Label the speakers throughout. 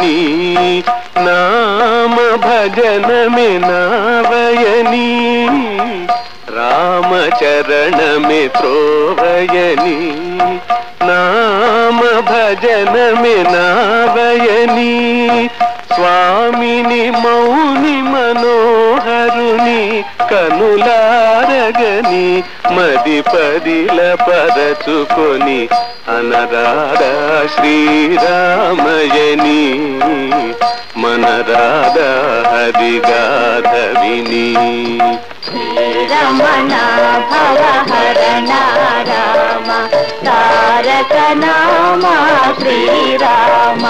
Speaker 1: నావయని నామ భజనమే నావయని రామచరణమే త్రోవయని నామ భజనమే నావయని స్వామిని మౌని మనోహరుని కనులారగని మది పదిల పరచుకొని అనరాధా శ్రీరామయని మనరాధా హరిగాథ విని
Speaker 2: శ్రీరమణ భవహరణ రామ తారక నామ శ్రీరామ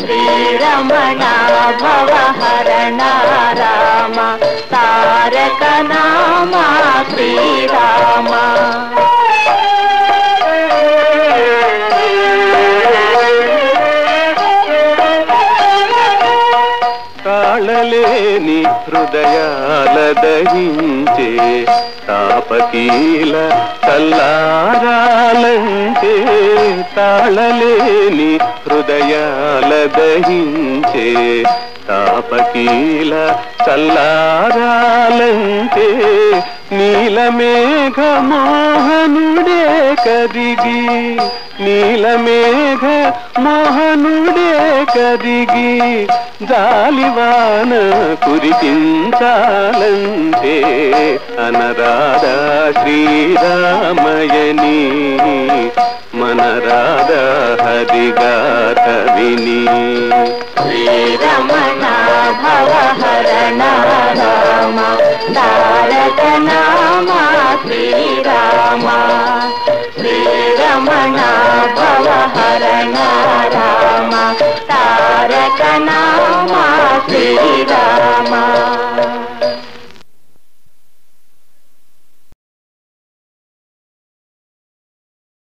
Speaker 2: శ్రీరమణ భవహరణ రామ తారక నామ శ్రీరామ
Speaker 1: తాళలేని హృదయాల దహించే తాపకీల తల్లారాలంటే తాళలేని హృదయాల దహించే తాపకీల చల్లారాలంటే నీలమేఘ మోహనుడే కదిగి నీలమేఘ మోహనుడే కదిగి జాలివాన కురిపించాలంటే అనరాధా శ్రీరామయని మనరాధా హరిగాథ విని
Speaker 2: శ్రీరమణ భవహరణ రామ తారక నామ శ్రీరామ శ్రీరమణ భవహరణ రామ తారక నామ శ్రీరామ